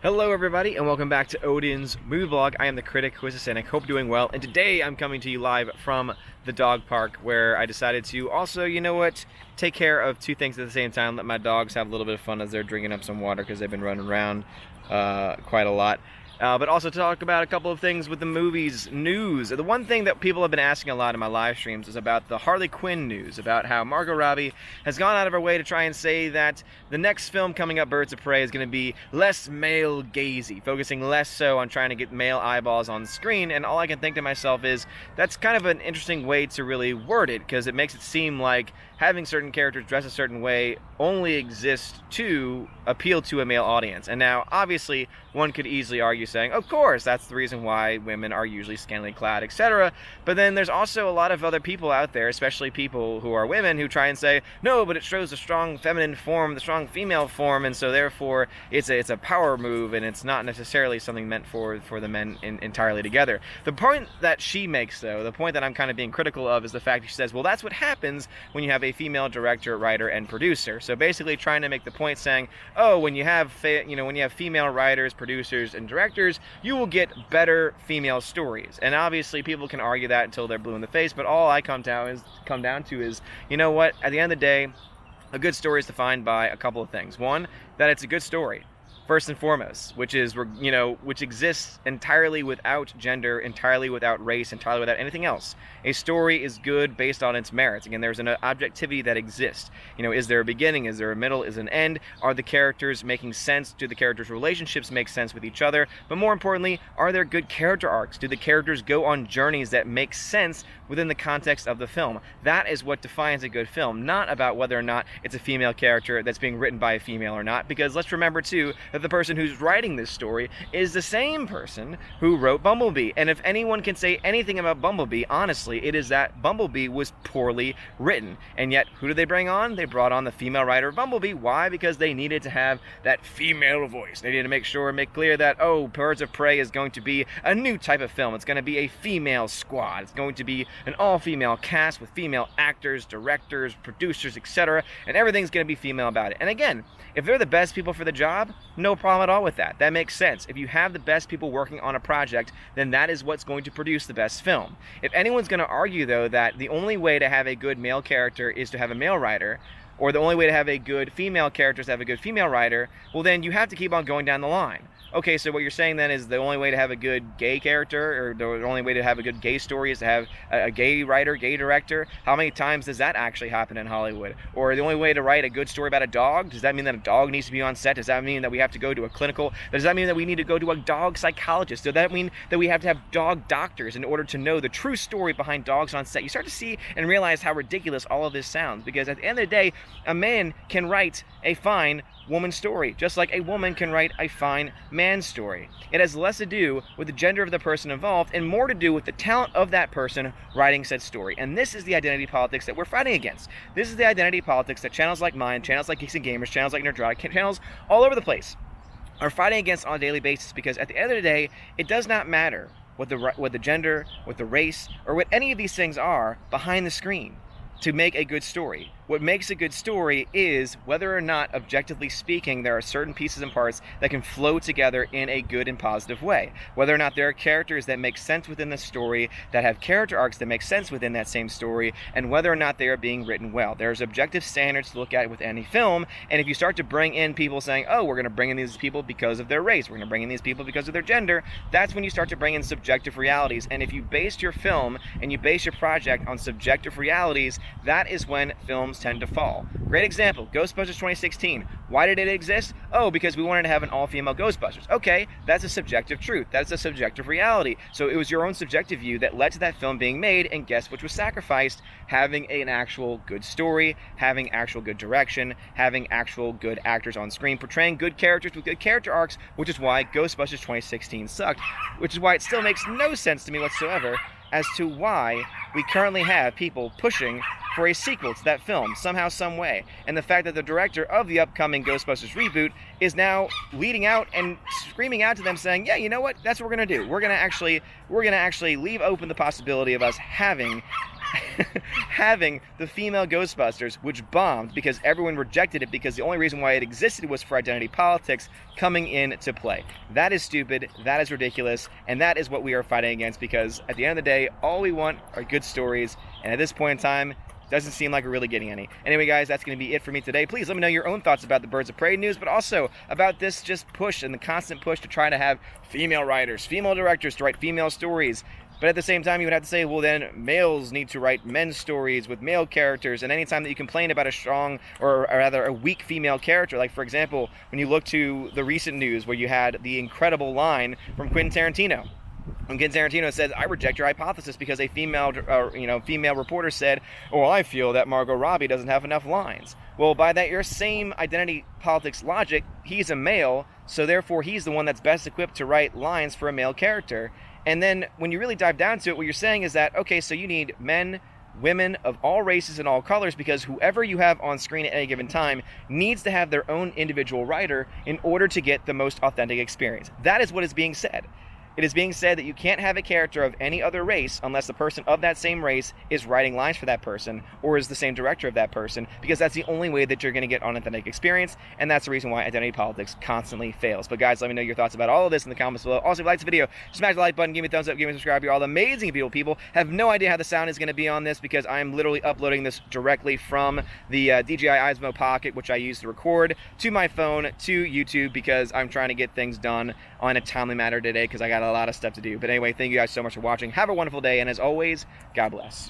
Hello everybody and welcome back to Odin's movie blog. I am the critic who is a cynic. Hope you're doing well. And today I'm coming to you live from the dog park where I decided to also, take care of two things at the same time. Let my dogs have a little bit of fun as they're drinking up some water because they've been running around quite a lot. But also to talk about a couple of things with the movies news. The one thing that people have been asking a lot in my live streams is about the Harley Quinn news, about how Margot Robbie has gone out of her way to try and say that the next film coming up, Birds of Prey, is going to be less male-gazy, focusing less so on trying to get male eyeballs on screen. And all I can think to myself is that's kind of an interesting way to really word it, because it makes it seem like having certain characters dress a certain way only exists to appeal to a male audience. And now, obviously, one could easily argue saying, of course, that's the reason why women are usually scantily clad, etc. But then there's also a lot of other people out there, especially people who are women, who try and say, no, but it shows a strong feminine form, the strong female form, and so therefore it's a power move, and it's not necessarily something meant for the men entirely together. The point that she makes, though, the point that I'm kind of being critical of, is the fact that she says, well, that's what happens when you have a female director, writer, and producer. So basically trying to make the point saying, oh, when you have female writers, producers, and directors, you will get better female stories. And obviously people can argue that until they're blue in the face, but all I come down to is, you know what, at the end of the day, a good story is defined by a couple of things. One, that it's a good story, first and foremost, which exists entirely without gender, entirely without race, entirely without anything else. A story is good based on its merits. Again, there's an objectivity that exists. Is there a beginning? Is there a middle? Is there an end? Are the characters making sense? Do the characters' relationships make sense with each other? But more importantly, are there good character arcs? Do the characters go on journeys that make sense within the context of the film? That is what defines a good film, not about whether or not it's a female character that's being written by a female or not, because let's remember too that the person who's writing this story is the same person who wrote Bumblebee. And if anyone can say anything about Bumblebee, honestly, it is that Bumblebee was poorly written. And yet, who did they bring on? They brought on the female writer of Bumblebee. Why? Because they needed to have that female voice. They needed to make clear that, oh, Birds of Prey is going to be a new type of film. It's going to be a female squad. It's going to be an all-female cast with female actors, directors, producers, etc. And everything's going to be female about it. And again, if they're the best people for the job, no problem at all with that. That makes sense. If you have the best people working on a project, then that is what's going to produce the best film. If anyone's going to argue, though, that the only way to have a good male character is to have a male writer, or the only way to have a good female character is to have a good female writer, well, then you have to keep on going down the line. Okay, so what you're saying then is the only way to have a good gay character, or the only way to have a good gay story, is to have a gay writer, gay director. How many times does that actually happen in Hollywood? Or the only way to write a good story about a dog, does that mean that a dog needs to be on set? Does that mean that we have to go to a clinical? Does that mean that we need to go to a dog psychologist? Does that mean that we have to have dog doctors in order to know the true story behind dogs on set? You start to see and realize how ridiculous all of this sounds, because at the end of the day, a man can write a fine woman's story, just like a woman can write a fine man's story. It has less to do with the gender of the person involved and more to do with the talent of that person writing said story. And this is the identity politics that we're fighting against. This is the identity politics that channels like mine, channels like Geeks and Gamers, channels like Nerdrotic, channels all over the place are fighting against on a daily basis, because at the end of the day, it does not matter what the gender, what the race, or what any of these things are behind the screen to make a good story. What makes a good story is whether or not, objectively speaking, there are certain pieces and parts that can flow together in a good and positive way. Whether or not there are characters that make sense within the story, that have character arcs that make sense within that same story, and whether or not they are being written well. There's objective standards to look at with any film, and if you start to bring in people saying, oh, we're going to bring in these people because of their race, we're going to bring in these people because of their gender, that's when you start to bring in subjective realities. And if you base your film and you base your project on subjective realities, that is when films tend to fall. Great example, Ghostbusters 2016. Why did it exist? Oh, because we wanted to have an all-female Ghostbusters. Okay, that's a subjective truth. That's a subjective reality. So it was your own subjective view that led to that film being made, and guess which was sacrificed? Having an actual good story, having actual good direction, having actual good actors on screen, portraying good characters with good character arcs, which is why Ghostbusters 2016 sucked, which is why it still makes no sense to me whatsoever as to why we currently have people pushing for a sequel to that film, somehow, some way. And the fact that the director of the upcoming Ghostbusters reboot is now leading out and screaming out to them saying, yeah, you know what, that's what we're going to do. We're going to actually leave open the possibility of us having having the female Ghostbusters, which bombed because everyone rejected it because the only reason why it existed was for identity politics, coming into play. That is stupid, that is ridiculous, and that is what we are fighting against, because at the end of the day, all we want are good stories, and at this point in time, doesn't seem like we're really getting any. Anyway, guys, that's going to be it for me today. Please let me know your own thoughts about the Birds of Prey news, but also about this just push and the constant push to try to have female writers, female directors to write female stories. But at the same time, you would have to say, well, then males need to write men's stories with male characters. And anytime that you complain about a strong, or rather a weak female character, like for example, when you look to the recent news where you had the incredible line from Quentin Tarantino. When Quentin Tarantino says, I reject your hypothesis because a female reporter said, oh, I feel that Margot Robbie doesn't have enough lines. Well, by that your same identity politics logic, he's a male, so therefore he's the one that's best equipped to write lines for a male character. And then when you really dive down to it, what you're saying is that, okay, so you need men, women of all races and all colors, because whoever you have on screen at any given time needs to have their own individual writer in order to get the most authentic experience. That is what is being said. It is being said that you can't have a character of any other race unless the person of that same race is writing lines for that person or is the same director of that person, because that's the only way that you're going to get an authentic experience, and that's the reason why identity politics constantly fails. But guys, let me know your thoughts about all of this in the comments below. Also, if you like this video, smash the like button, give me a thumbs up, give me a subscribe. You're all amazing people. Have no idea how the sound is going to be on this because I'm literally uploading this directly from the DJI Osmo Pocket, which I use to record, to my phone, to YouTube, because I'm trying to get things done on a timely manner today because I got a lot of stuff to do. But anyway, thank you guys so much for watching. Have a wonderful day, and as always, God bless.